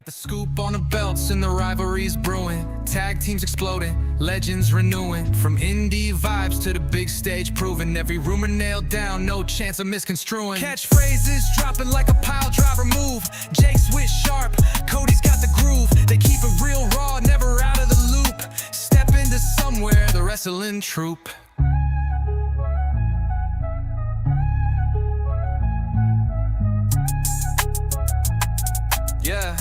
The scoop on the belts and the rivalries brewing. Tag teams exploding, legends renewing. From indie vibes to the big stage proving. Every rumor nailed down, no chance of misconstruing. Catchphrases dropping like a pile driver move. Jake switch sharp, Cody's got the groove. They keep it real raw, never out of the loop. Step into somewhere, the wrestling troupe. Yeah.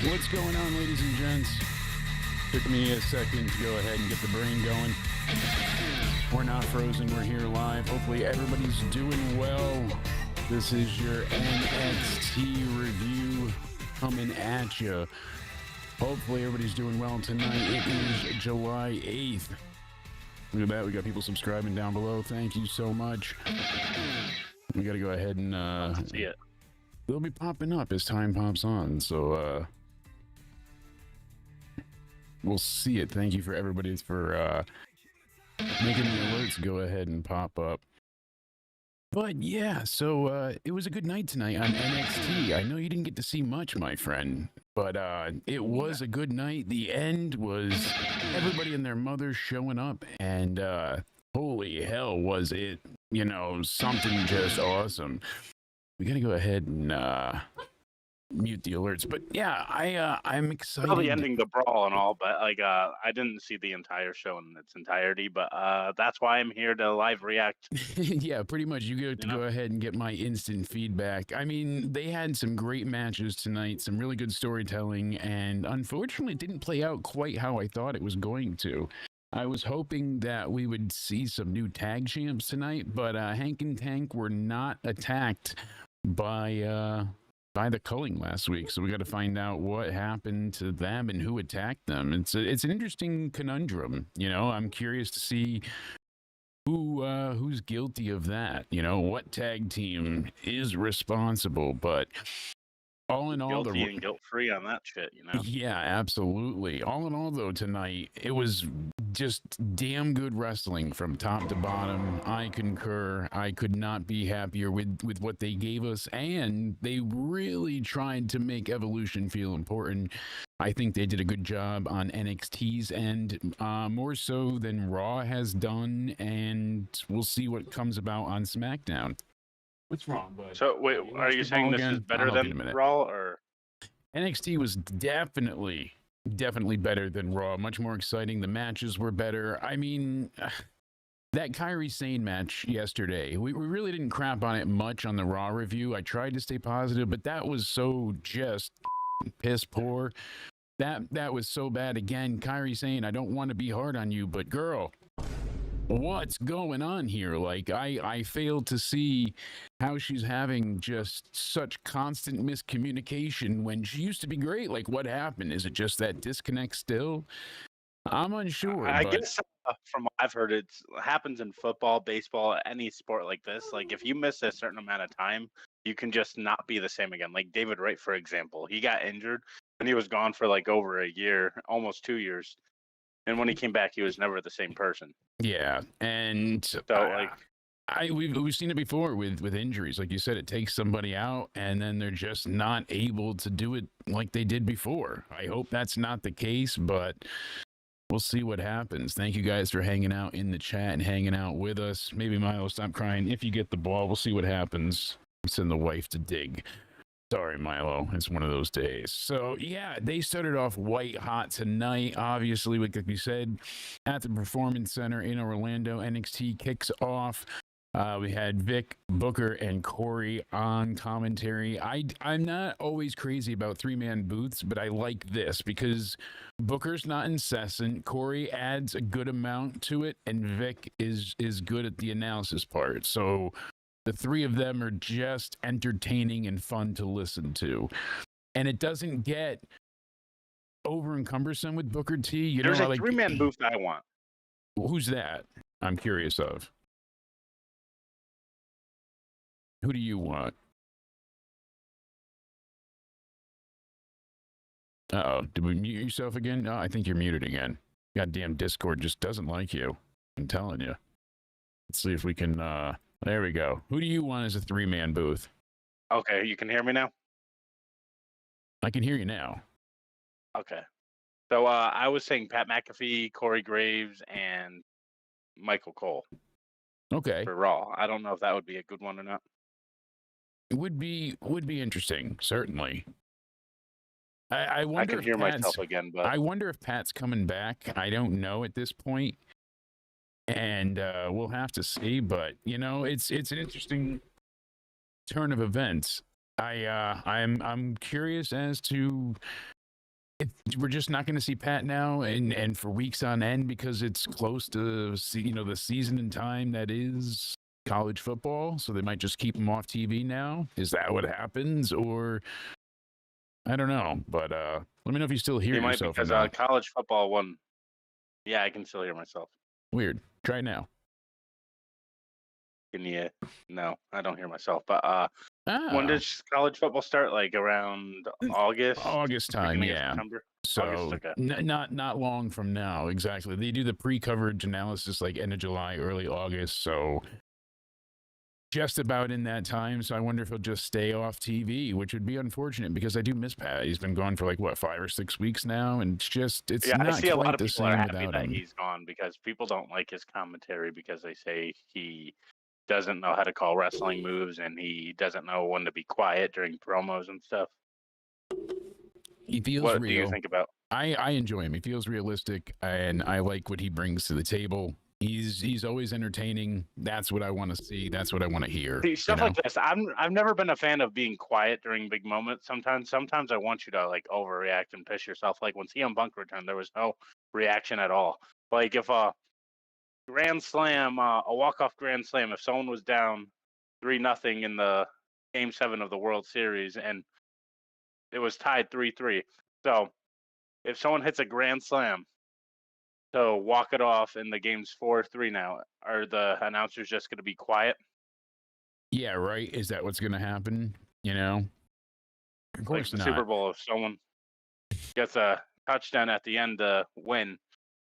What's going on, ladies and gents? Took me a second to go ahead and get the brain going. We're not frozen, we're here live. Hopefully everybody's doing well. This is your NXT review coming at you. Hopefully everybody's doing well tonight. It is July 8th. Look at that, we got people subscribing down below. Thank you so much. We got to go ahead and see it. They'll be popping up as time pops on, so we'll see it. Thank you for everybody for making the alerts go ahead and pop up. But yeah, so it was a good night tonight on NXT. I know you didn't get to see much, my friend, but it was a good night. The end was everybody and their mother showing up, and holy hell was it, you know, something just awesome. We gotta go ahead and mute the alerts, but yeah, I'm excited. Probably ending the brawl and all, but like I didn't see the entire show in its entirety, but that's why I'm here to live react. Yeah, pretty much. You get to go ahead and get my instant feedback. I mean, they had some great matches tonight, some really good storytelling, and unfortunately, it didn't play out quite how I thought it was going to. I was hoping that we would see some new tag champs tonight, but Hank and Tank were not attacked by the culling last week, so we got to find out what happened to them and who attacked them. It's an interesting conundrum, you know. I'm curious to see who's guilty of that, you know, what tag team is responsible. But all in all, guilty and guilt-free on that shit, you know. Yeah, absolutely. All in all, though, tonight it was just damn good wrestling from top to bottom. I concur. I could not be happier with what they gave us, and they really tried to make Evolution feel important. I think they did a good job on NXT's end, more so than Raw has done, and we'll see what comes about on SmackDown. What's wrong, bud? So wait, are you saying this is better than Raw, or NXT was definitely better than Raw? Much more exciting. The matches were better. I mean, that Kairi Sane match yesterday, we really didn't crap on it much on the Raw review. I tried to stay positive, but that was so just piss poor. That was so bad. Again, Kairi Sane, I don't want to be hard on you, but girl, what's going on here? Like, I fail to see how she's having just such constant miscommunication when she used to be great. Like, what happened? Is it just that disconnect still? I'm unsure. I guess from what I've heard, it happens in football, baseball, any sport like this. Like, if you miss a certain amount of time, you can just not be the same again. Like David Wright, for example, he got injured and he was gone for like over a year, almost 2 years. And when he came back, he was never the same person. Yeah, and so like we've seen it before with injuries. Like you said, it takes somebody out, and then they're just not able to do it like they did before. I hope that's not the case, but we'll see what happens. Thank you guys for hanging out in the chat and hanging out with us. Maybe Milo, stop crying. If you get the ball, we'll see what happens. Send the wife to dig. Sorry, Milo. It's one of those days. So, yeah, they started off white hot tonight. Obviously, like you said, at the Performance Center in Orlando, NXT kicks off. We had Vic, Booker, and Corey on commentary. I'm not always crazy about three-man booths, but I like this because Booker's not incessant. Corey adds a good amount to it, and Vic is good at the analysis part. So The three of them are just entertaining and fun to listen to. And it doesn't get over encumbersome with Booker T. You There's know, a like, three-man booth I want. who's that? I'm curious of. Who do you want? Uh-oh. Did we mute yourself again? No, I think you're muted again. Goddamn Discord just doesn't like you. I'm telling you. Let's see if we can, there we go. Who do you want as a three-man booth? Okay, you can hear me now? I can hear you now. Okay. So I was saying Pat McAfee, Corey Graves, and Michael Cole Okay. for Raw. I don't know if that would be a good one or not. It would be interesting, certainly. I I wonder can if hear Pat's, myself again, but I wonder if Pat's coming back. I don't know at this point. And we'll have to see, but you know, it's an interesting turn of events. I'm curious as to if we're just not going to see Pat now and for weeks on end because it's close to the season and time that is college football, so they might just keep him off TV now. Is that what happens, or I don't know? But let me know if you still hear you might, yourself. because college football won. Yeah, I can still hear myself. Weird. Try it now. Can you? No, I don't hear myself. But when Ah, does college football start? Like around August? August time, Beginning of yeah. September? So August, okay. not long from now, exactly. They do the pre-coverage analysis like end of July, early August. So just about in that time. So I wonder if he'll just stay off TV, which would be unfortunate because I do miss Pat. He's been gone for like what 5 or 6 weeks now, and it's Yeah, I not see a lot quite of the people are same happy without that him. he's gone because people don't like his commentary because they say he doesn't know how to call wrestling moves and he doesn't know when to be quiet during promos and stuff. He feels What real. do you think about? I enjoy him. He feels realistic, and I like what he brings to the table. He's always entertaining. That's what I want to see. That's what I want to hear. See, stuff like this. I've never been a fan of being quiet during big moments. Sometimes I want you to like overreact and piss yourself. Like when CM Punk returned, there was no reaction at all. Like if a grand slam, a walk-off grand slam, if someone was down 3-0 in the Game 7 of the World Series and it was tied 3-3. So if someone hits a grand slam to walk it off and the game's 4-3 now, are the announcers just going to be quiet? Yeah, right. Is that what's going to happen? You know, of Like course the not. Super Bowl, if someone gets a touchdown at the end to win,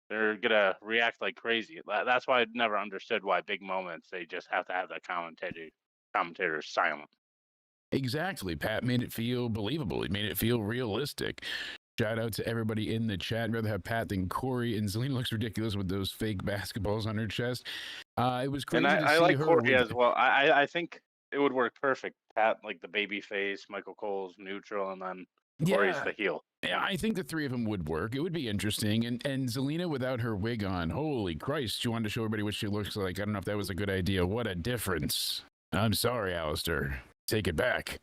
they're going to react like crazy. That's why I never understood why big moments, they just have to have that commentator silent. Exactly. Pat made it feel believable. He made it feel realistic. Shout out to everybody in the chat. I'd rather have Pat than Corey. And Zelina looks ridiculous with those fake basketballs on her chest. It was crazy And to see I like her Corey with, as well. I think it would work perfect. Pat, like the baby face, Michael Cole's neutral, and then Corey's yeah. the heel. Yeah, I think the three of them would work. It would be interesting. And Zelina without her wig on, holy Christ, she wanted to show everybody what she looks like. I don't know if that was a good idea. What a difference. I'm sorry, Alistair. Take it back.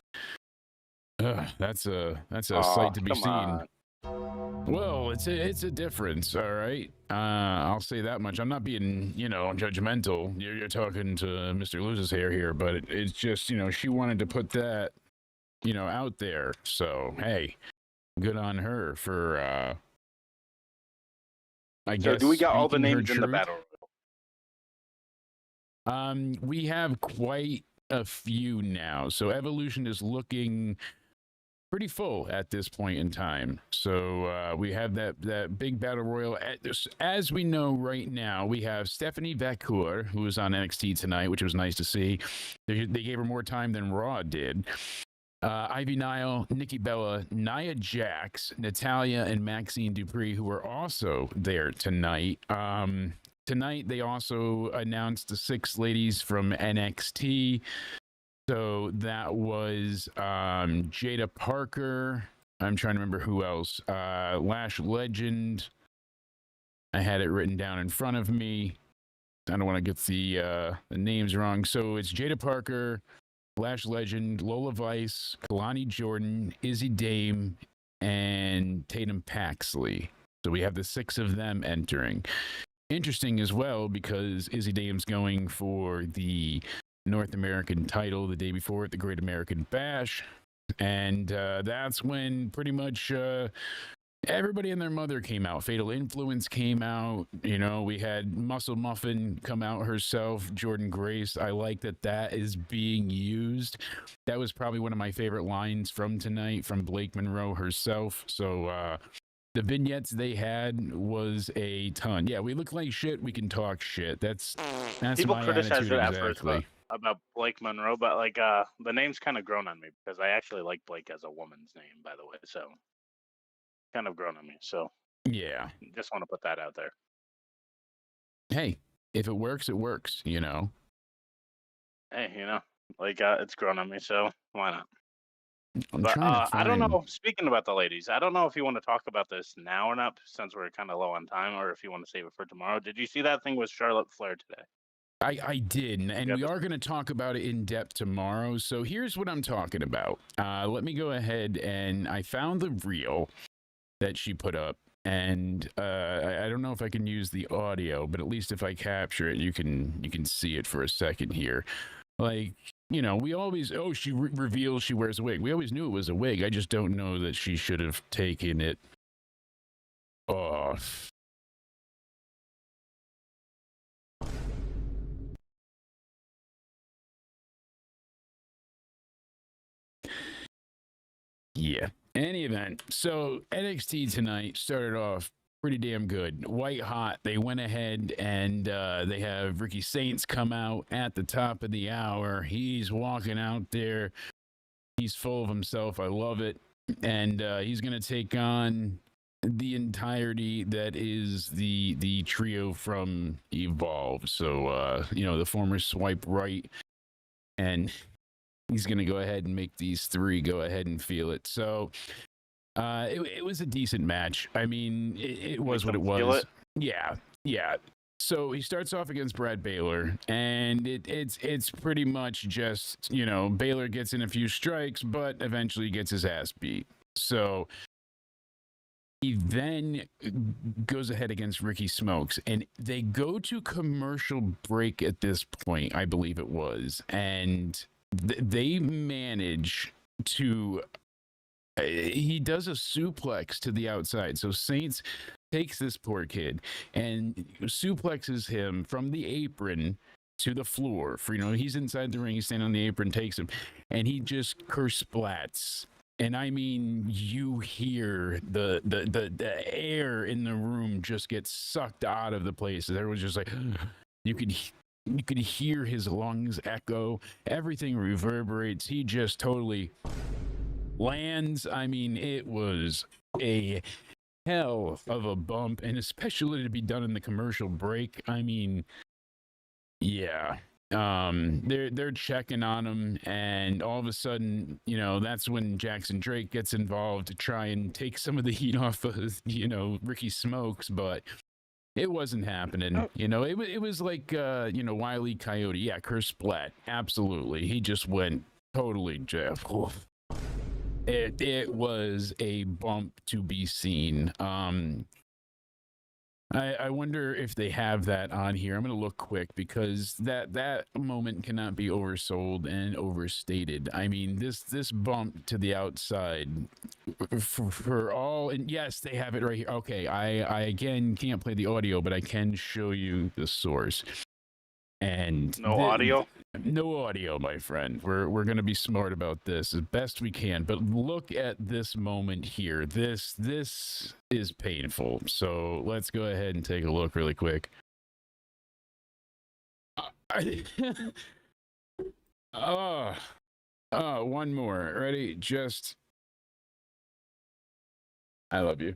That's a sight to be seen. On. Well, it's a difference, all right. I'll say that much. I'm not being, judgmental. You're talking to Mr. Loses hair here, but it's just, she wanted to put that, out there. So hey, good on her for. I guess. So do we got all the speaking her names in the truth. battle royal? We have quite a few now. So Evolution is looking pretty full at this point in time. So we have that big battle royal. As we know right now, we have Stephanie Vacour, who was on NXT tonight, which was nice to see. They gave her more time than Raw did. Ivy Nile, Nikki Bella, Nia Jax, Natalia, and Maxine Dupree, who were also there tonight. Tonight, they also announced the 6 ladies from NXT. So that was Jada Parker. I'm trying to remember who else. Lash Legend. I had it written down in front of me. I don't want to get the names wrong. So it's Jada Parker, Lash Legend, Lola Vice, Kalani Jordan, Izzy Dame, and Tatum Paxley. So we have the 6 of them entering. Interesting as well because Izzy Dame's going for the North American title the day before at the Great American Bash. And that's when pretty much everybody and their mother came out. Fatal Influence came out. You know, we had Muscle Muffin come out herself, Jordan Grace. I like that is being used. That was probably one of my favorite lines from tonight from Blake Monroe herself. So the vignettes they had was a ton. Yeah, we look like shit. We can talk shit. That's People my criticized attitude it at first exactly. about Blake Monroe, but like the name's kind of grown on me because I actually like Blake as a woman's name, by the way. So kind of grown on me. So Yeah. just want to put that out there. Hey, if it works, it works, you know. Hey, you know, like it's grown on me, so why not? I'm But trying to I don't find. know. Speaking about the ladies, I don't know if you want to talk about this now or not, since we're kind of low on time, or if you want to save it for tomorrow. Did you see that thing with Charlotte Flair today? I did, and Yeah, we are going to talk about it in depth tomorrow. So here's what I'm talking about. Let me go ahead and I found the reel that she put up, and I don't know if I can use the audio, but at least if I capture it, you can see it for a second here. Like, you know, we always she reveals she wears a wig. We always knew it was a wig. I just don't know that she should have taken it off. Yeah. Any event, so NXT tonight started off pretty damn good. White hot. They went ahead and they have Ricky Saints come out at the top of the hour. He's walking out there. He's full of himself. I love it. And he's going to take on the entirety that is the trio from Evolve. So, you know, the former Swipe Right, and he's going to go ahead and make these three go ahead and feel it. So it was a decent match. I mean, it was what it was. Yeah. So he starts off against Brad Baylor, and it's pretty much just, you know, Baylor gets in a few strikes, but eventually gets his ass beat. So he then goes ahead against Ricky Smokes, and they go to commercial break at this point, I believe it was, and they manage to he does a suplex to the outside. So Saints takes this poor kid and suplexes him from the apron to the floor. For, you know, he's inside the ring, he's standing on the apron, takes him, and he just curse splats. And I mean, you hear the air in the room just get sucked out of the place. There was just like you could hear his lungs echo. Everything reverberates. He just totally lands. I mean, it was a hell of a bump, and especially to be done in the commercial break. I mean, yeah. They're checking on him, and all of a sudden, you know, that's when Jackson Drake gets involved to try and take some of the heat off of, you know, Ricky Smokes, but it wasn't happening. You know, it was like you know, Wile E. Coyote. Yeah, curse splat. Absolutely. He just went totally Jeff. It was a bump to be seen. I wonder if they have that on here. I'm going to look quick because that moment cannot be oversold and overstated. I mean, this bump to the outside for all, and yes, they have it right here. Okay, I again can't play the audio, but I can show you the source. And no audio. No audio, my friend. We're gonna be smart about this as best we can. But look at this moment here. This is painful. So let's go ahead and take a look really quick. One more. Ready? Just. I love you.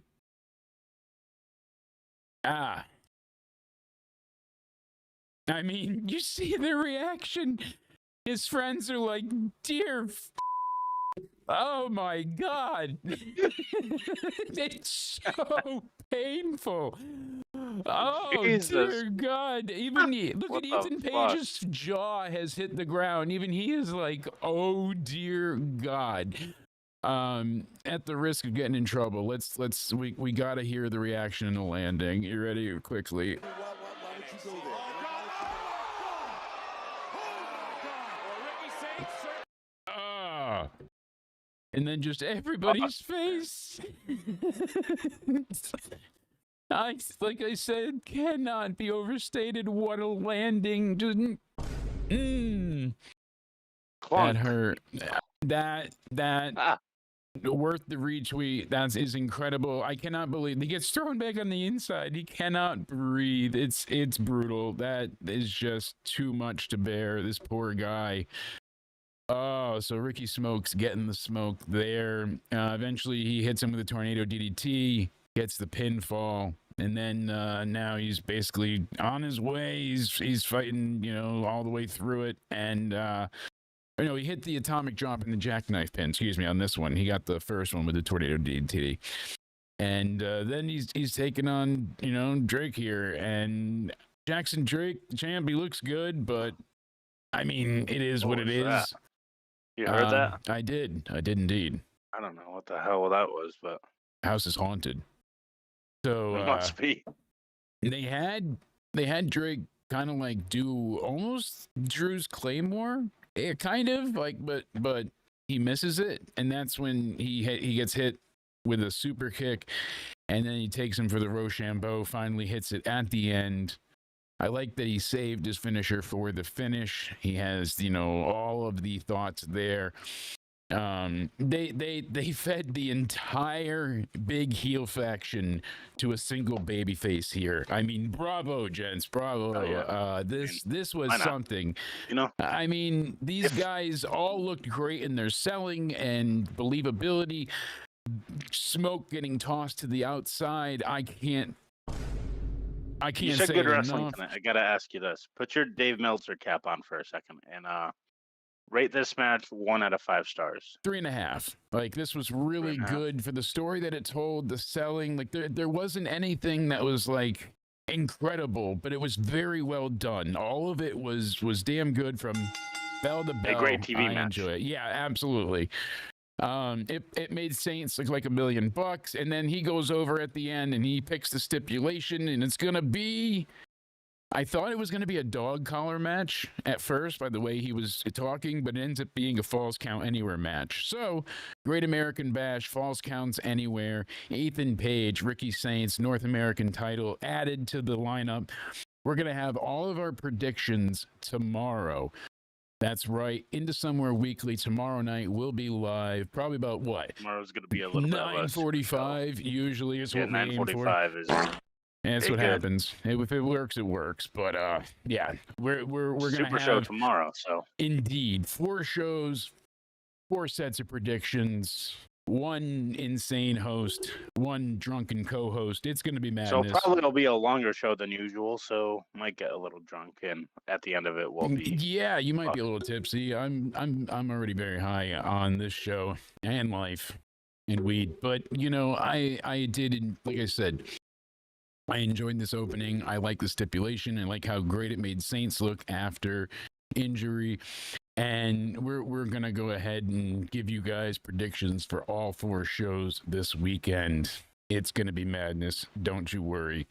I mean, you see the reaction. His friends are like, dear oh my God. It's so painful. Oh, Jesus. dear God. Even look What at the Ethan fuck? Page's jaw has hit the ground. Even he is like, oh, dear God. At the risk of getting in trouble, we gotta hear the reaction in the landing. You ready? Quickly. and then just everybody's face. Like I said, cannot be overstated. What a landing! Just, that Clunk. hurt. That Ah, worth the retweet. That is incredible. I cannot believe he gets thrown back on the inside. He cannot breathe. It's brutal. That is just too much to bear. This poor guy. Oh, so Ricky Smoke's getting the smoke there. Eventually, he hits him with a tornado DDT, gets the pinfall, and then now he's basically on his way. He's fighting, all the way through it, and he hit the atomic drop and the jackknife pin. Excuse me, on this one, he got the first one with the tornado DDT, and then he's taking on Drake here, and Jackson Drake, the champ, he looks good, but I mean, it is what it is. That? You heard that? I did indeed. I don't know what the hell that was, but House is haunted. So it must be. they had Drake kind of like do almost Drew's Claymore, kind of like, but he misses it, and that's when he gets hit with a super kick, and then he takes him for the Rochambeau. Finally hits it at the end. I like that he saved his finisher for the finish. He has, all of the thoughts there. They fed the entire big heel faction to a single babyface here. I mean, bravo, gents, bravo. This was something. I mean, these guys all looked great in their selling and believability. Smoke getting tossed to the outside. I can't You said say good it wrestling enough. tonight. I gotta ask you this: put your Dave Meltzer cap on for a second and rate this match 1 out of 5 stars. 3.5. Like, this was really good for the story that it told, the selling. Like, there wasn't anything that was like incredible, but it was very well done. All of it was damn good from bell to bell. A great TV match. Enjoy it. Yeah, absolutely. It made Saints look like $1 million, and then he goes over at the end and he picks the stipulation, and it's gonna be. I thought it was gonna be a dog collar match at first by the way he was talking, but it ends up being a falls count anywhere match. So, Great American Bash, falls counts anywhere. Ethan Page, Ricky Saints, North American title added to the lineup. We're gonna have all of our predictions tomorrow. That's right. Into Somewhere Weekly tomorrow night. We'll be live. Probably about what? Tomorrow's gonna be a little 9:45. Usually is what we aim for. 9:45 is. That's what happens. If it works, it works. But yeah, we're gonna Super have show tomorrow. So indeed 4 shows, 4 sets of predictions. 1 insane host, 1 drunken co-host. It's going to be madness. So probably it'll be a longer show than usual. So might get a little drunk, and at the end of it, we'll be. Yeah, you might be a little tipsy. I'm already very high on this show and life and weed. But I did, like I said, I enjoyed this opening. I like the stipulation. I like how great it made Saints look after injury. And we're going to go ahead and give you guys predictions for all 4 shows this weekend. It's going to be madness. Don't you worry.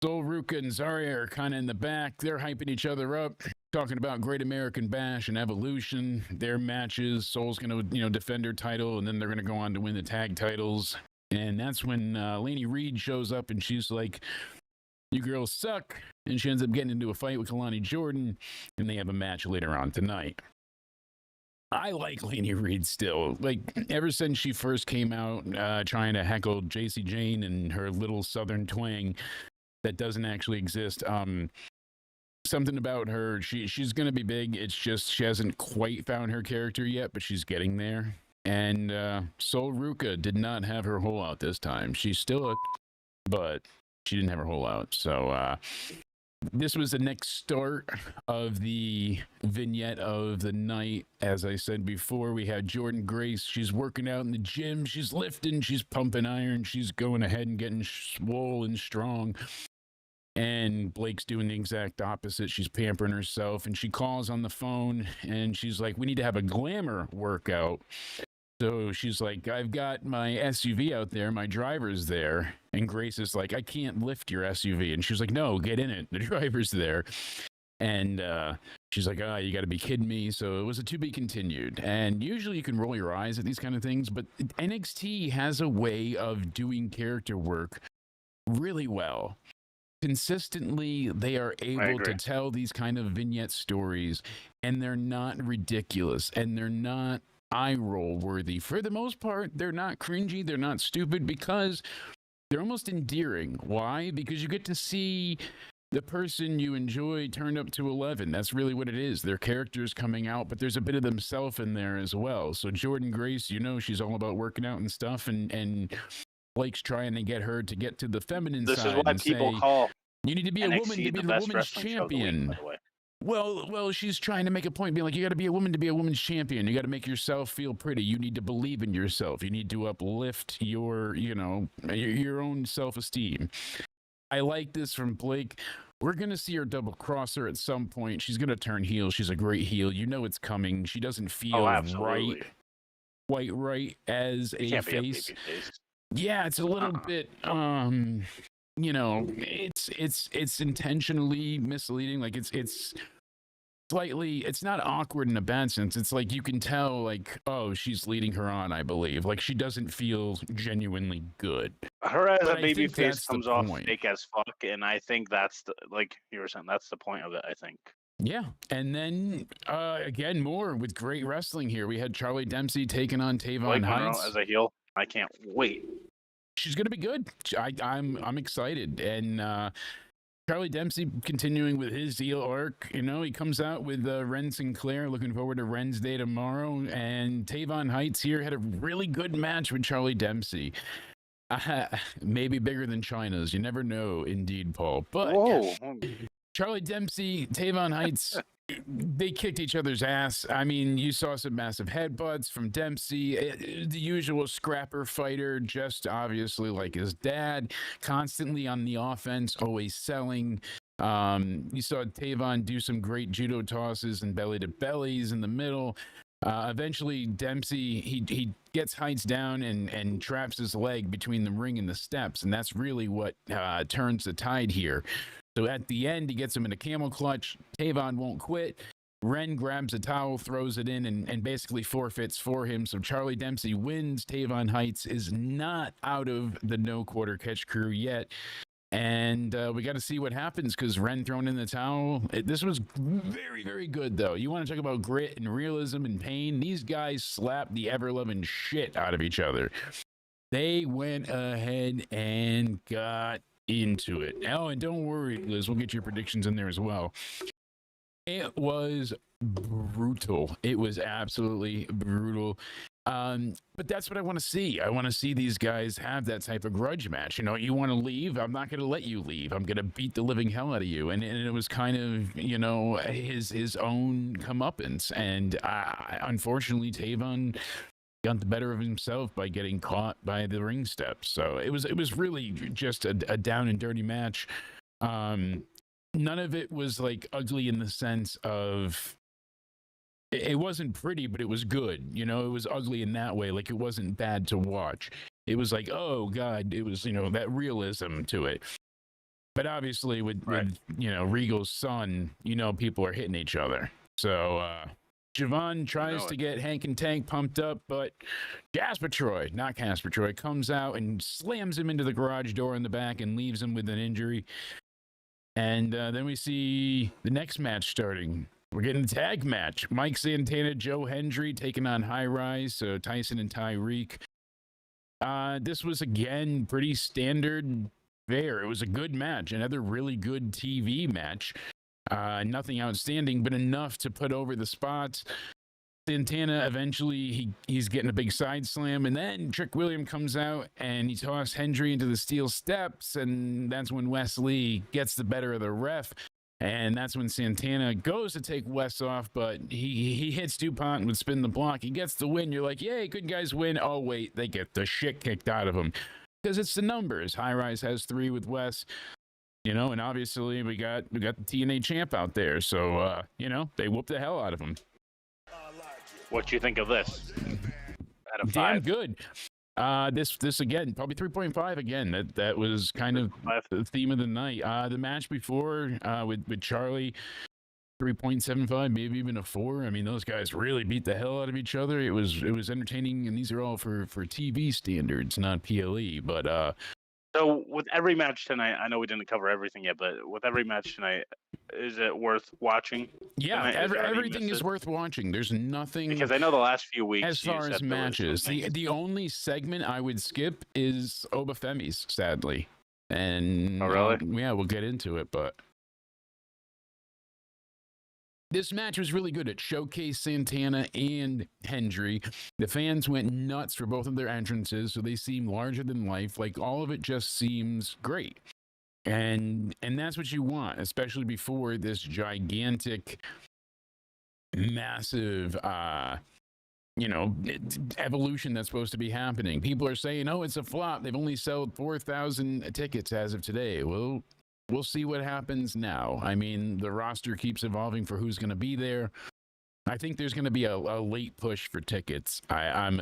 Sol Ruka and Zarya are kind of in the back. They're hyping each other up, talking about Great American Bash and Evolution, their matches. Sol's going to, defend her title, and then they're going to go on to win the tag titles. And that's when Lainey Reed shows up, and she's like, "You girls suck," and she ends up getting into a fight with Kalani Jordan, and they have a match later on tonight. I like Lainey Reed still. Like, ever since she first came out trying to heckle JC Jane and her little southern twang that doesn't actually exist, something about her, she's going to be big. It's just she hasn't quite found her character yet, but she's getting there. And Sol Ruka did not have her hole out this time. She's still but she didn't have her hole out. So this was the next start of the vignette of the night. As I said before, we had Jordan Grace. She's working out in the gym. She's lifting. She's pumping iron. She's going ahead and getting swole and strong. And Blake's doing the exact opposite. She's pampering herself. And she calls on the phone. And she's like, "We need to have a glamour workout." So she's like, "I've got my SUV out there. My driver's there." And Grace is like, "I can't lift your SUV." And she's like, "No, get in it. The driver's there." And she's like, "Oh, you got to be kidding me!" So it was a to be continued. And usually you can roll your eyes at these kind of things, but NXT has a way of doing character work really well. Consistently, they are able to tell these kind of vignette stories, and they're not ridiculous, and they're not eye roll worthy. For the most part, they're not cringy, they're not stupid, because they're almost endearing. Why? Because you get to see the person you enjoy turned up to 11. That's really what it is. Their characters coming out, but there's a bit of themselves in there as well. So Jordan Grace, you know, she's all about working out and stuff, and Blake's trying to get her to get to the feminine side. This is why and people say, call you need to be a NXT woman to be the the best woman's wrestling show of the week, champion. by the way. Well, she's trying to make a point, being like, you got to be a woman to be a woman's champion. You got to make yourself feel pretty. You need to believe in yourself. You need to uplift your, you know, your own self-esteem. I like this from Blake. We're going to see her double cross her at some point. She's going to turn heel. She's a great heel. You know it's coming. She doesn't feel quite right as a face. Yeah, it's a little bit you know, it's intentionally misleading. Like it's slightly, it's not awkward in a bad sense. It's like you can tell, like, oh, she's leading her on, I believe. Like she doesn't feel genuinely good. Her as a baby face comes off fake as fuck, and I think that's the, like you were saying, that's the point of it, I think. Yeah, and then again, more with great wrestling here. We had Charlie Dempsey taking on Tavon Heights as a heel. I can't wait. She's gonna be good. I'm excited, and Charlie Dempsey continuing with his heel arc. You know, he comes out with Ren Sinclair. Looking forward to Ren's Day tomorrow. And Tavon Heights here had a really good match with Charlie Dempsey. Maybe bigger than China's. You never know, indeed, Paul. But Charlie Dempsey, Tavon Heights, they kicked each other's ass. I mean, you saw some massive headbutts from Dempsey, the usual scrapper fighter, just obviously like his dad, constantly on the offense, always selling. You saw Tavon do some great judo tosses and belly to bellies in the middle. Eventually, Dempsey, he gets Heights down and traps his leg between the ring and the steps, and that's really what turns the tide here. So at the end, he gets him in a camel clutch. Tavon won't quit. Ren grabs a towel, throws it in, and basically forfeits for him. So Charlie Dempsey wins. Tavon Heights is not out of the no quarter catch crew yet. And we got to see what happens, because Ren thrown in the towel. This was very, very good, though. You want to talk about grit and realism and pain? These guys slapped the ever-loving shit out of each other. They went ahead and got into it. Oh, and don't worry, Liz, we'll get your predictions in there as well. It was brutal. It was absolutely brutal. But that's what I want to see. I want to see these guys have that type of grudge match. You know, you want to leave? I'm not going to let you leave. I'm going to beat the living hell out of you. And it was kind of, you know, his own comeuppance. And unfortunately, Tavon got the better of himself by getting caught by the ring steps. So it was really just a down and dirty match. None of it was like ugly in the sense of it wasn't pretty, but it was good. You know, it was ugly in that way. Like it wasn't bad to watch. It was like, oh God, it was, you know, that realism to it. But obviously with you know, Regal's son, you know, people are hitting each other. So Javon tries to get Hank and Tank pumped up, but Casper Troy comes out and slams him into the garage door in the back and leaves him with an injury. And then we see the next match starting. We're getting the tag match. Mike Santana, Joe Hendry taking on High Rise, so Tyson and Tyreek. This was, again, pretty standard fare. It was a good match, another really good TV match. Nothing outstanding, but enough to put over the spots. Santana eventually he's getting a big side slam, and then Trick William comes out and he tosses Hendry into the steel steps, and that's when Wes Lee gets the better of the ref, and that's when Santana goes to take Wes off, but he hits DuPont and would spin the block. He gets the win. You're like, yay, good guys win. Oh wait, they get the shit kicked out of them because it's the numbers. High Rise has 3 with Wes. You know, and obviously we got the TNA champ out there, so you know, they whooped the hell out of him. What you think of this? Out of 5. Damn good. This again, probably 3.5 again. That was kind of the theme of the night. The match before with Charlie, 3.75, maybe even a 4. I mean, those guys really beat the hell out of each other. It was entertaining, and these are all for TV standards, not PLE. But So with every match tonight, I know we didn't cover everything yet, but with every match tonight, is it worth watching? yeah, tonight? Is there any everything is misses? worth watching. There's nothing Because I know the last few weeks as you far said as there was some matches. things. The only segment I would skip is Obafemi's, sadly. And Oh, really? yeah, we'll get into it, but this match was really good. It showcased Santana and Hendry. The fans went nuts for both of their entrances, so they seem larger than life. Like, all of it just seems great. And that's what you want, especially before this gigantic, massive evolution that's supposed to be happening. People are saying, oh, it's a flop. They've only sold 4,000 tickets as of today. Well, we'll see what happens now. I mean, the roster keeps evolving for who's going to be there. I think there's going to be a late push for tickets. I'm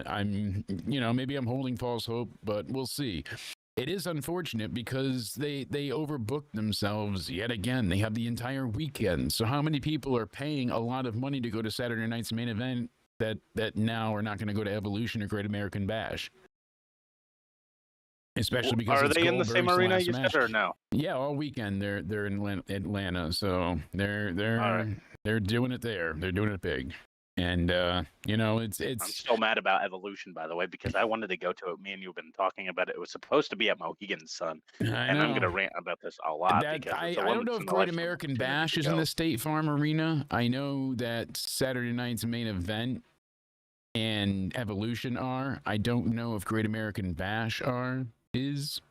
maybe I'm holding false hope, but we'll see. It is unfortunate because they overbooked themselves yet again. They have the entire weekend. So how many people are paying a lot of money to go to Saturday night's main event that now are not going to go to Evolution or Great American Bash? Especially because are it's they in the same Goldberg's arena last you match. said, or no? Yeah, all weekend they're in Atlanta, so they're right. they're doing it there. They're doing it big, and I'm it's still mad about Evolution, by the way, because I wanted to go to it. Me and you have been talking about it. It was supposed to be at Mohegan Sun, I and I'm know. gonna rant about this a lot That because I it's a don't know once if in a Great lifetime American opportunity Bash to is in go. the State Farm Arena. I know that Saturday night's main event and Evolution are. I don't know if Great American Bash is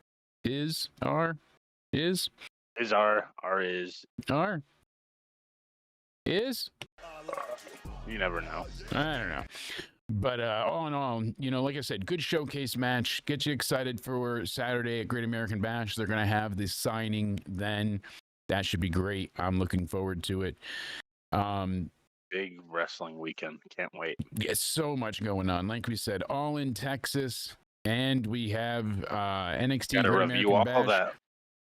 Is our is is. you never know. I don't know. But all in all, like I said, good showcase match. Get you excited for Saturday at Great American Bash. They're going to have the signing then. That should be great. I'm looking forward to it. Big wrestling weekend. Can't wait. Yeah, so much going on. Like we said, all in Texas. And we have NXT Got to Great review American all Bash. that.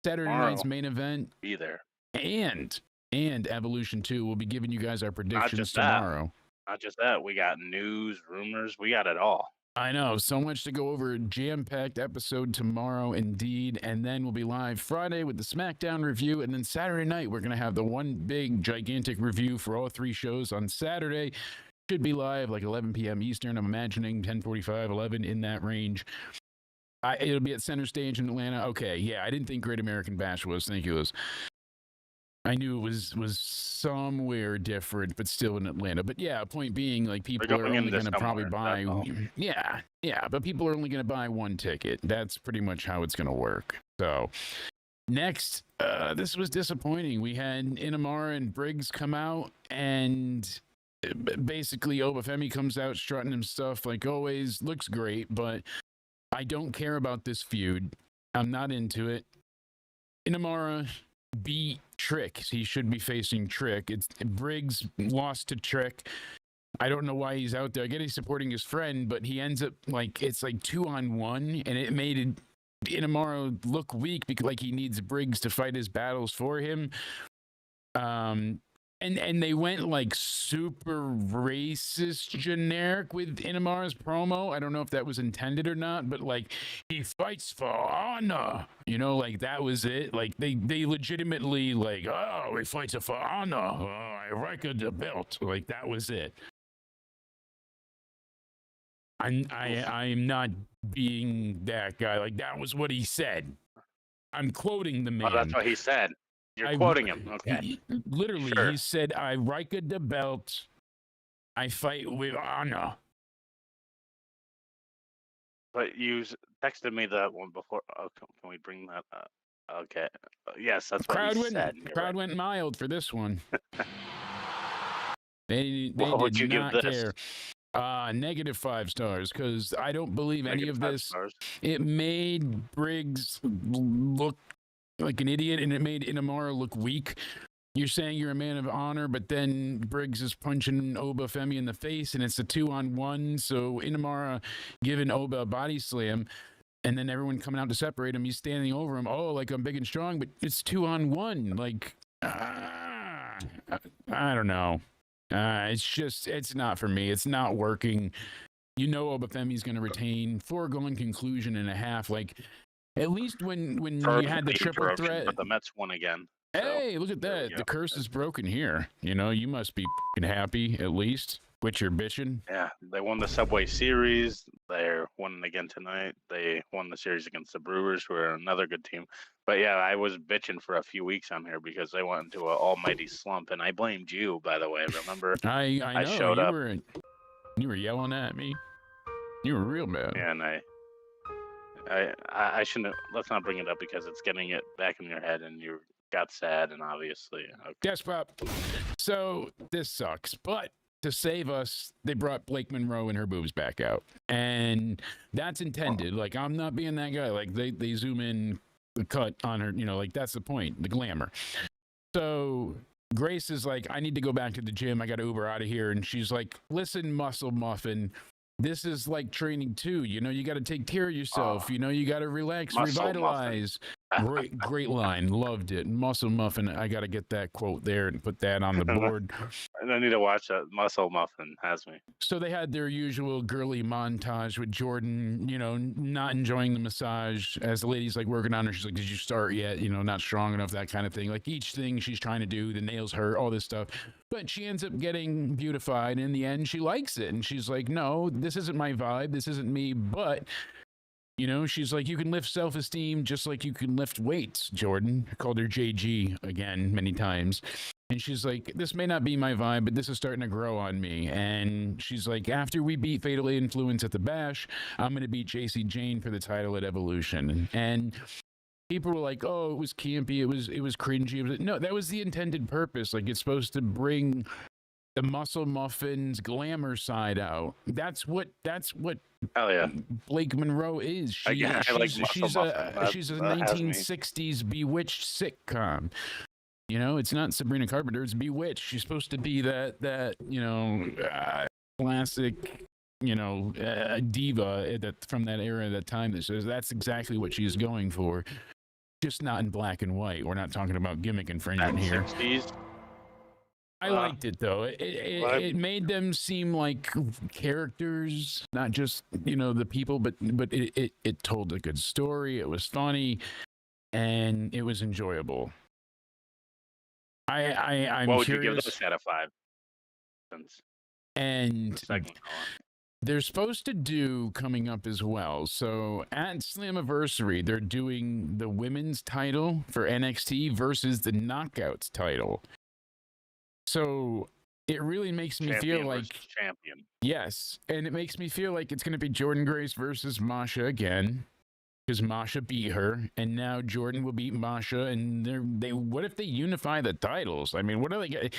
Saturday tomorrow. night's main event. Be there. And Evolution 2. We'll be giving you guys our predictions just that. tomorrow. Not just that, we got news, rumors, we got it all. I know, so much to go over. Jam-packed episode tomorrow, indeed. And then we'll be live Friday with the SmackDown review. And then Saturday night, we're going to have the one big, gigantic review for all 3 shows on Saturday. Should be live like 11 p.m. Eastern. I'm imagining 10:45, 11 in that range. It'll be at Center Stage in Atlanta. Okay, yeah, I didn't think Great American Bash was. Thank you, Liz. I knew it was somewhere different, but still in Atlanta. But yeah, point being, like, people are only going to probably buy. Yeah, but people are only going to buy one ticket. That's pretty much how it's going to work. So next, this was disappointing. We had Inamara and Briggs come out, and basically Obafemi comes out strutting him stuff like always. Looks great, but I don't care about this feud. I'm not into it. Inamara beat Trick. He should be facing Trick. Briggs lost to Trick. I don't know why he's out there. I get he's supporting his friend, but he ends up it's like 2-on-1, and it made Inamara look weak because like he needs Briggs to fight his battles for him. And they went like super racist generic with Inamara's promo. I don't know if that was intended or not, but like he fights for honor, like that was it. Like they legitimately like, oh, he fights for honor. I record the belt. Like that was it. I'm not being that guy. Like that was what he said. I'm quoting the man. Oh, that's what he said. You're quoting him. Okay. Literally, Sure. He said, I record the belt. I fight with honor. But you texted me that one before. Oh, can we bring that up? Okay. Yes, that's what he said. Crowd went mild for this one. They What would did you not give this? care. Negative 5 stars, because I don't believe any of this. Stars. It made Briggs look like an idiot, and it made Inamara look weak. You're saying you're a man of honor, but then Briggs is punching Obafemi in the face, and it's a 2-on-1. So Inamara giving Oba a body slam, and then everyone coming out to separate him. He's standing over him. Oh, like I'm big and strong, but it's 2-on-1. Like, I don't know. It's not for me. It's not working. Obafemi's going to retain. Foregone conclusion and a half. Like, at least when For you had the triple interruption, threat. but the Mets won again. Hey, look at there we that. go. The curse is broken here. You must be happy, at least. Quit your bitching. Yeah, they won the Subway Series. They're winning again tonight. They won the series against the Brewers, who are another good team. But yeah, I was bitching for a few weeks on here because they went into an almighty slump, and I blamed you, by the way. Remember? I know showed up. You were yelling at me. You were real mad. And I shouldn't. Let's not bring it up because it's getting it back in your head, and you got sad, and obviously. Okay. Yes, Pop. So this sucks, but to save us, they brought Blake Monroe and her boobs back out, and that's intended. Like, I'm not being that guy. Like, they zoom in the cut on her. Like, that's the point, the glamour. So Grace is like, I need to go back to the gym. I got to Uber out of here, and she's like, listen, Muscle Muffin. This is like training too. You got to take care of yourself. You got to relax, revitalize. Great line. Loved it. Muscle Muffin. I got to get that quote there and put that on the board. I need to watch that. Muscle Muffin has me. So they had their usual girly montage with Jordan, not enjoying the massage as the lady's like working on her. She's like, did you start yet? Not strong enough, that kind of thing. Like each thing she's trying to do, the nails hurt, all this stuff. But she ends up getting beautified. In the end, she likes it. And she's like, no, this isn't my vibe. This isn't me. But, she's like, you can lift self-esteem just like you can lift weights, Jordan. I called her JG again many times. And she's like, this may not be my vibe, but this is starting to grow on me. And she's like, after we beat Fatal Influence at the Bash, I'm going to beat JC Jane for the title at Evolution. And people were like, oh, it was campy. It was cringy. No, that was the intended purpose. Like, it's supposed to bring the Muscle Muffin's glamour side out. That's what Hell yeah. Blake Monroe is. She's a 1960s bewitched sitcom. It's not Sabrina Carpenter. It's Bewitched. She's supposed to be that classic, diva from that era, that time. That says that's exactly what she's going for, just not in black and white. We're not talking about gimmick infringement here. 60s. I liked it though. It made them seem like characters, not just the people, but it told a good story. It was funny, and it was enjoyable. I'm what would curious. you give this out of 5? And they're supposed to do coming up as well. So at Slammiversary, they're doing the women's title for NXT versus the Knockouts title. So it really makes me feel like champion. Yes, and it makes me feel like it's going to be Jordan Grace versus Masha again. Because Masha beat her, and now Jordan will beat Masha, and they. What if they unify the titles? I mean, what are they?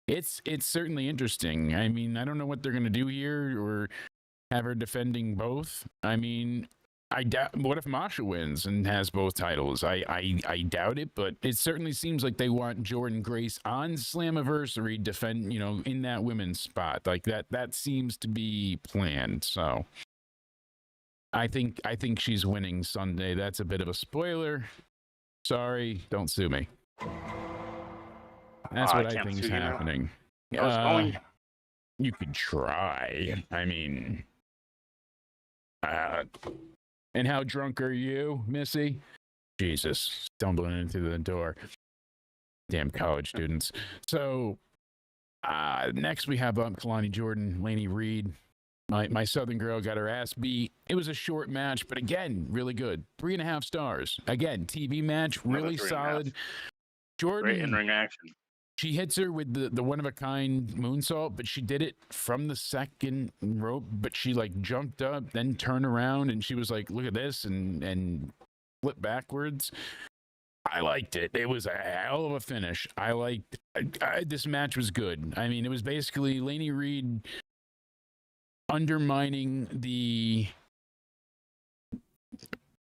It's certainly interesting. I mean, I don't know what they're gonna do here, or have her defending both. I mean, I doubt. What if Masha wins and has both titles? I doubt it, but it certainly seems like they want Jordan Grace on Slammiversary defend. In that women's spot, like that. That seems to be planned. So. I think she's winning Sunday. That's a bit of a spoiler. Sorry, don't sue me. That's what I think is happening. You could try. I mean, and how drunk are you, Missy? Jesus, stumbling into the door. Damn college students. So next we have Kalani Jordan, Laney Reed. My Southern girl got her ass beat. It was a short match, but again, really good. 3.5 stars. Again, TV match, really solid. Jordan, great in-ring action. She hits her with the one-of-a-kind moonsault, but she did it from the second rope. But she like jumped up, then turned around, and she was like, "Look at this," and flipped backwards. I liked it. It was a hell of a finish. I liked this match was good. I mean, it was basically Laney Reed undermining the,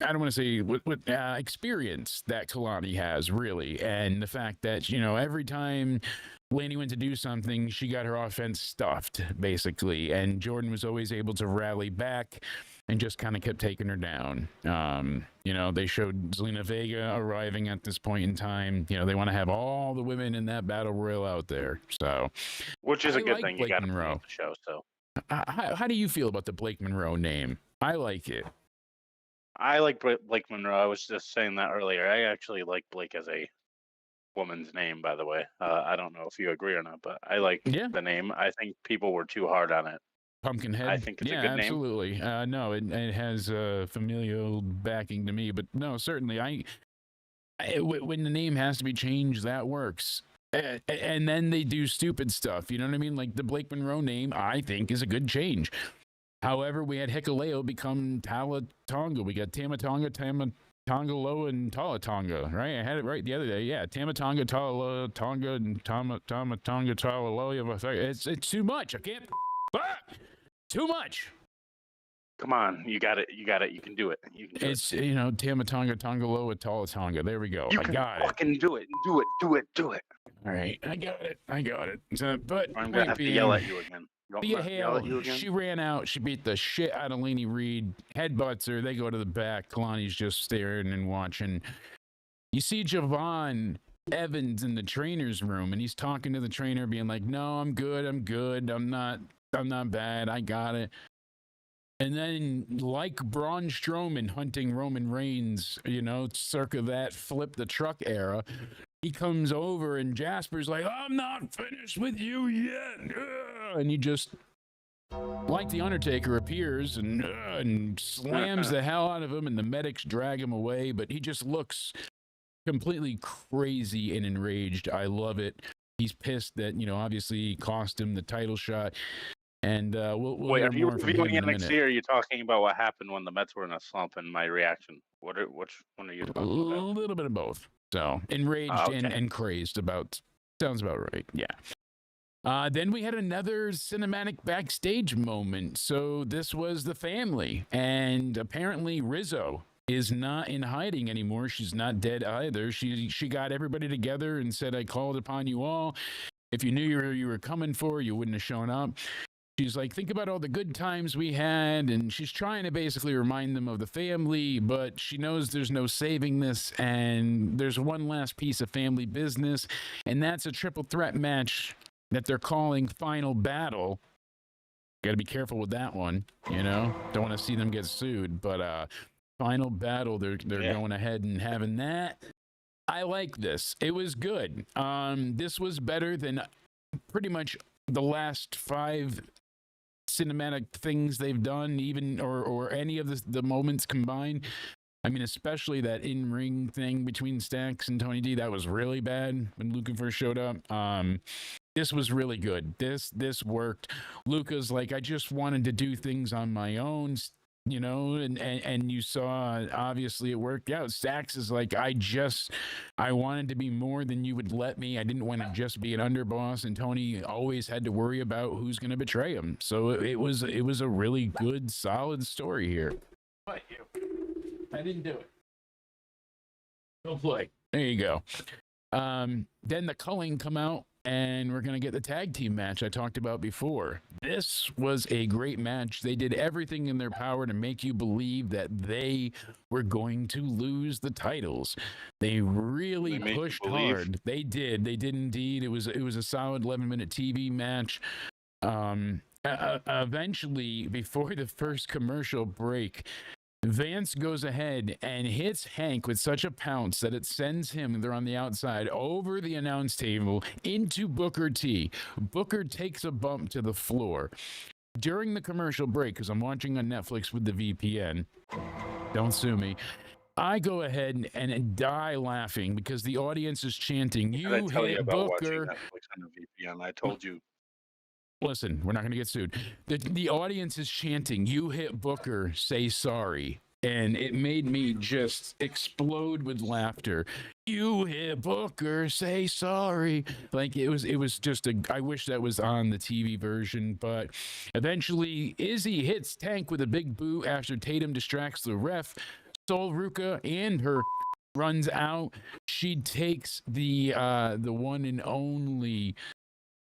I don't want to say what experience that Kalani has, really. And the fact that, every time Laney went to do something, she got her offense stuffed, basically. And Jordan was always able to rally back. and just kind of kept taking her down. You know, they showed Zelina Vega arriving at this point in time. You know, they want to have all the women in that battle royal out there. So, which is a good like thing. You Blake got to Monroe. promote the show. So, how do you feel about the Blake Monroe name? I like it. I like Blake Monroe. I was just saying that earlier. I actually like Blake as a woman's name, by the way. I don't know if you agree or not, but I like the name. I think people were too hard on it. Pumpkinhead. I think it's a good name. Absolutely. No, it has familial backing to me, but no, certainly when the name has to be changed, that works. And then they do stupid stuff. You know what I mean? Like the Blake Monroe name, I think, is a good change. However, we had Hikuleo become Talatonga. We got Tamatonga, Tongalo, and Talatonga, right? I had it right the other day. Yeah, Tamatonga, Talatonga, and Tamatonga, Talaloya. Sorry, it's too much. I can't. Too much. Come on, you got it. You got it. You can do it. You can do it's you know, Tamatonga, Tongaloa, Talatonga. There we go. You I can got fucking do it. Do it. Do it. Do it. All right, I got it. So, but I'm gonna have to yell at you again. Thea Hale, she ran out. She beat the shit out of Lainey Reed. Headbutts her. They go to the back. Kalani's just staring and watching. You see Javon Evans in the trainer's room, and he's talking to the trainer, being like, "No, I'm good. I'm not bad. I got it." And then, like Braun Strowman hunting Roman Reigns, you know, circa that flip the truck era, he comes over and Jasper's like, "I'm not finished with you yet." And he just, like the Undertaker, appears and slams the hell out of him, and the medics drag him away. But he just looks completely crazy and enraged. I love it. He's pissed that, you know, obviously he cost him the title shot. And we'll wait, hear are you more from him reviewing in a NXT, minute. or are you talking about what happened when the Mets were in a slump and my reaction? Which one are you talking about? A little bit of both. So enraged and crazed about. Sounds about right. Yeah. Then we had another cinematic backstage moment. So this was the family, and apparently Rizzo is not in hiding anymore. She's not dead either. She got everybody together and said, "I called upon you all. If you knew you were coming for, you wouldn't have shown up." She's like, "Think about all the good times we had," and she's trying to basically remind them of the family, but she knows there's no saving this, and there's one last piece of family business, and that's a triple threat match that they're calling Final Battle. Got to be careful with that one, you know? Don't want to see them get sued, but Final Battle, they're going ahead and having that. I like this. It was good. This was better than pretty much the last 5 cinematic things they've done, even or any of the moments combined. I mean, especially that in-ring thing between Stacks and Tony D. That was really bad when Luca first showed up. This was really good. This worked. Luca's like, "I just wanted to do things on my own," you know, and you saw obviously it worked out. Stacks is like, I wanted to be more than you would let me. I didn't want to just be an underboss, and Tony always had to worry about who's going to betray him. So it was a really good, solid story here. What? I didn't do it. Go play. There you go. Then the Culling come out, and we're going to get the tag team match I talked about before. This was a great match. They did everything in their power to make you believe that they were going to lose the titles. They really pushed hard. They did indeed. It was a solid 11-minute TV match. Eventually, before the first commercial break, Vance goes ahead and hits Hank with such a pounce that it sends him, they're on the outside, over the announce table into Booker T. Booker takes a bump to the floor. During the commercial break, because I'm watching on Netflix with the VPN, don't sue me, I go ahead and die laughing because the audience is chanting, "You hit Booker." Netflix on the VPN. I told you. Listen, we're not going to get sued. The audience is chanting, "You hit Booker, say sorry." And it made me just explode with laughter. "You hit Booker, say sorry." Like it was just I wish that was on the TV version, but eventually Izzy hits Tank with a big boot after Tatum distracts the ref. Sol Ruka and her runs out. She takes the one and only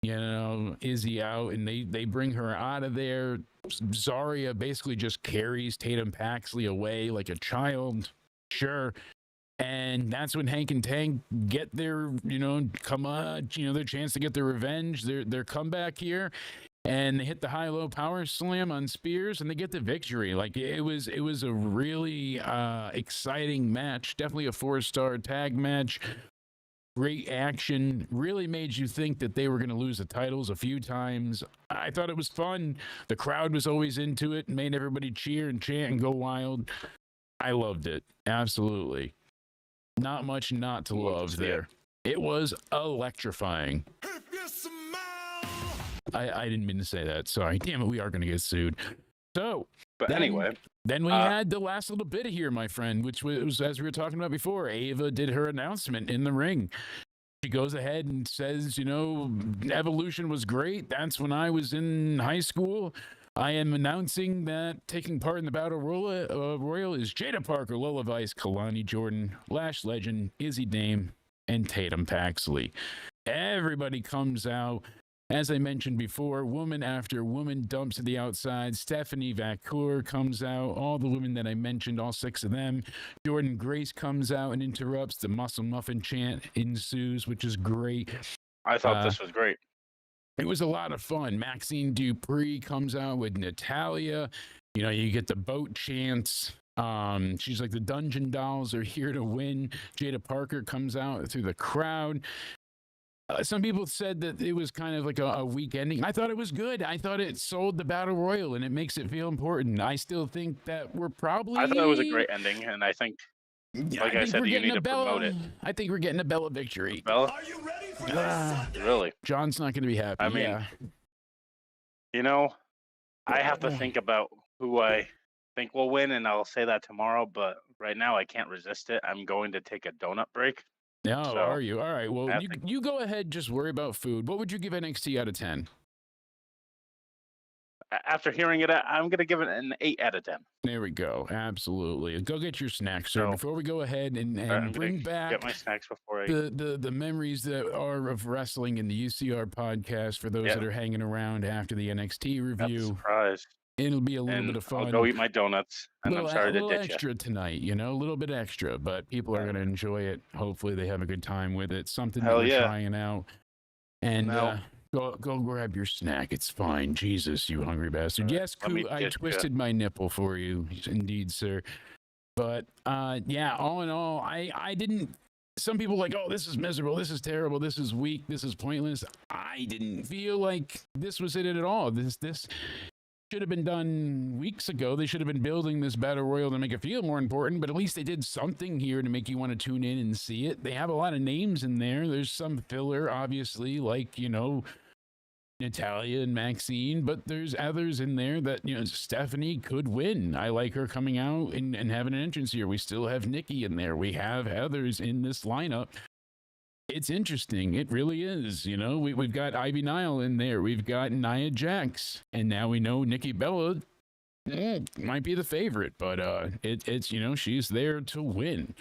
Izzy out, and they bring her out of there. Zarya basically just carries Tatum Paxley away like a child. Sure. And that's when Hank and Tank get their, their chance to get their revenge, their comeback here. And they hit the high-low power slam on Spears, and they get the victory. Like, it was a really exciting match. Definitely a 4-star tag match. Great action. Really made you think that they were going to lose the titles a few times. I thought it was fun. The crowd was always into it, made everybody cheer and chant and go wild. I loved it. Absolutely. Not much not to love there. It was electrifying. I didn't mean to say that. Sorry. Damn it, we are going to get sued. So, but anyway. Then we had the last little bit here, my friend, which was, as we were talking about before, Ava did her announcement in the ring. She goes ahead and says, Evolution was great. That's when I was in high school. I am announcing that taking part in the Battle Royal is Jake DeMarco, Lola Vice, Kalani Jordan, Lash Legend, Izzy Dame, and Tatum Paxley. Everybody comes out. As I mentioned before, woman after woman dumps to the outside. Stephanie Vacour comes out. All the women that I mentioned, all 6 of them. Jordan Grace comes out and interrupts. The Muscle Muffin chant ensues, which is great. I thought this was great. It was a lot of fun. Maxine Dupree comes out with Natalia. You get the boat chants. She's like, the Dungeon Dolls are here to win. Jada Parker comes out through the crowd. Some people said that it was kind of like a weak ending. I thought it was good. I thought it sold the Battle Royal, and it makes it feel important. I still think that we're probably... I thought it was a great ending, and I think, I said, you need to promote it. I think we're getting a Bella victory. Bella? Are you ready for this? Really? John's not going to be happy. I mean, I have to think about who I think will win, and I'll say that tomorrow, but right now I can't resist it. I'm going to take a donut break. No, are you? All right. Well, you go ahead. Just worry about food. What would you give NXT out of 10? After hearing it, I'm going to give it an 8 out of 10. There we go. Absolutely. Go get your snacks, sir. Before we go ahead and bring back get my snacks before the memories that are of wrestling in the UCR podcast for those that are hanging around after the NXT review. Surprise. It'll be a little bit of fun. I'll go eat my donuts, and I'm sorry to ditch you. A little extra tonight, a little bit extra, but people are going to enjoy it. Hopefully they have a good time with it. Something that we're trying out. And go grab your snack. It's fine. Jesus, you hungry bastard. Yes, I twisted my nipple for you. Indeed, sir. But, all in all, I didn't... Some people like, oh, this is miserable, this is terrible, this is weak, this is pointless. I didn't feel like this was it at all. This should have been done weeks ago. They should have been building this Battle Royal to make it feel more important, but at least they did something here to make you want to tune in and see it. They have a lot of names in there. There's some filler, obviously, like, Natalia and Maxine, but there's others in there that, Stephanie could win. I like her coming out and having an entrance here. We still have Nikki in there. We have others in this lineup. It's interesting. It really is. We've got Ivy Nile in there. We've got Nia Jax. And now we know Nikki Bella might be the favorite, but it's she's there to win.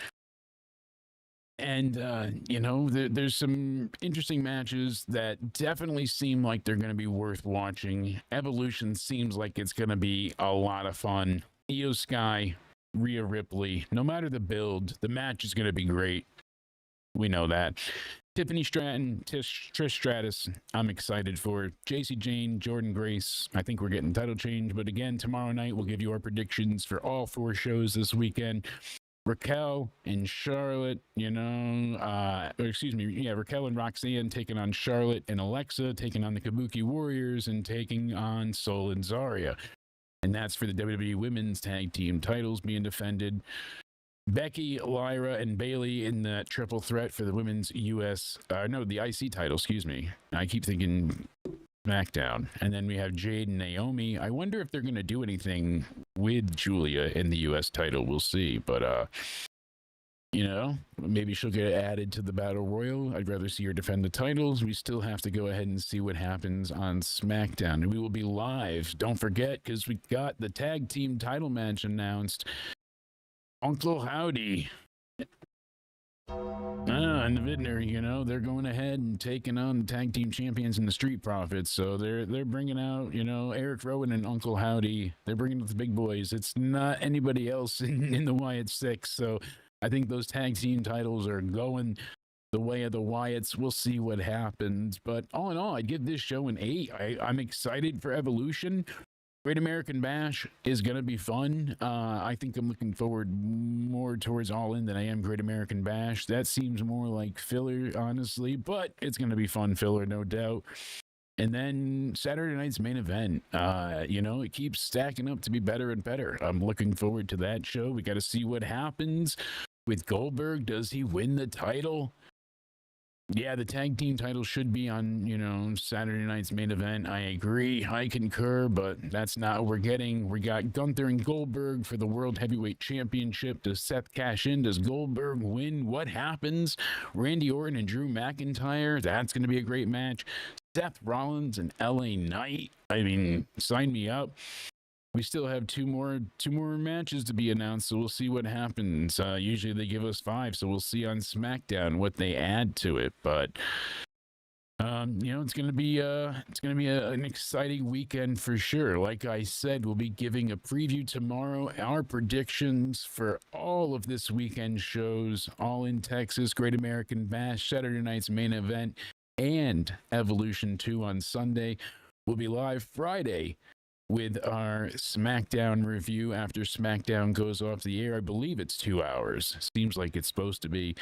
And, there's some interesting matches that definitely seem like they're going to be worth watching. Evolution seems like it's going to be a lot of fun. Io Sky, Rhea Ripley, no matter the build, the match is going to be great. We know that. Tiffany Stratton, Trish Stratus, I'm excited for. JC Jane, Jordan Grace, I think we're getting title change. But again, tomorrow night, we'll give you our predictions for all 4 shows this weekend. Raquel and Charlotte, Raquel and Roxanne taking on Charlotte and Alexa, taking on the Kabuki Warriors, and taking on Sol and Zarya. And that's for the WWE Women's Tag Team titles being defended. Becky, Lyra, and Bailey in the triple threat for the women's the IC title, excuse me. I keep thinking SmackDown. And then we have Jade and Naomi. I wonder if they're going to do anything with Julia in the US title. We'll see. But, maybe she'll get added to the Battle Royal. I'd rather see her defend the titles. We still have to go ahead and see what happens on SmackDown. And we will be live. Don't forget, because we got the tag team title match announced. Uncle Howdy And the Vidner, you know, they're going ahead and taking on the tag team champions and the Street Profits. So they're bringing out, you know, Eric Rowan and Uncle Howdy. They're bringing out the big boys. It's not anybody else in the Wyatt Six. So I think those tag team titles are going the way of the Wyatts. We'll see what happens. But all in all, I'd give this show an 8. I'm excited for Evolution. Great American Bash is going to be fun. I think I'm looking forward more towards All In than I am Great American Bash. That seems more like filler, honestly, but it's going to be fun filler, no doubt. And then Saturday night's main event, you know, it keeps stacking up to be better and better. I'm looking forward to that show. We got to see what happens with Goldberg. Does he win the title? Yeah, the tag team title should be on, you know, Saturday night's main event. I agree. I concur, but that's not what we're getting. We got Gunther and Goldberg for the World Heavyweight Championship. Does Seth cash in? Does Goldberg win? What happens? Randy Orton and Drew McIntyre. That's going to be a great match. Seth Rollins and LA Knight. I mean, sign me up. We still have two more matches to be announced, so we'll see what happens. Usually they give us 5, so we'll see on SmackDown what they add to it. But you know, it's gonna be an exciting weekend for sure. Like I said, we'll be giving a preview tomorrow. Our predictions for all of this weekend shows: All in Texas, Great American Bash, Saturday night's main event, and Evolution 2 on Sunday. We'll be live Friday with our SmackDown review after SmackDown goes off the air. I believe it's 2 hours. Seems like it's supposed to be.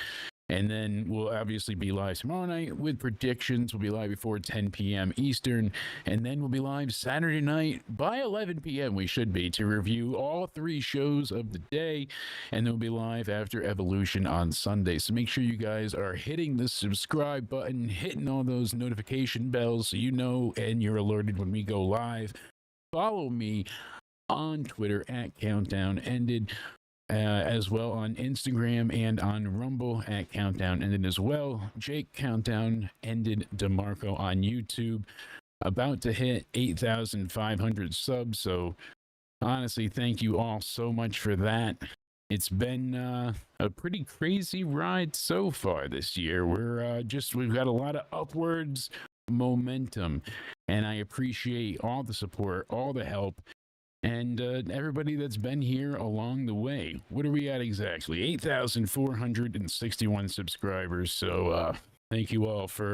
And then we'll obviously be live tomorrow night with predictions. We'll be live before 10 p.m. Eastern. And then we'll be live Saturday night by 11 p.m. We should be, to review all 3 shows of the day. And then we'll be live after Evolution on Sunday. So make sure you guys are hitting the subscribe button, hitting all those notification bells so you know and you're alerted when we go live. Follow me on Twitter at Countdown Ended, as well on Instagram and on Rumble at Countdown Ended as well. Jake Countdown Ended DeMarco on YouTube. About to hit 8,500 subs. So honestly, thank you all so much for that. It's been a pretty crazy ride so far this year. We've got a lot of upwards momentum, and I appreciate all the support, all the help, and everybody that's been here along the way. What are we at exactly? 8,461 subscribers. So thank you all for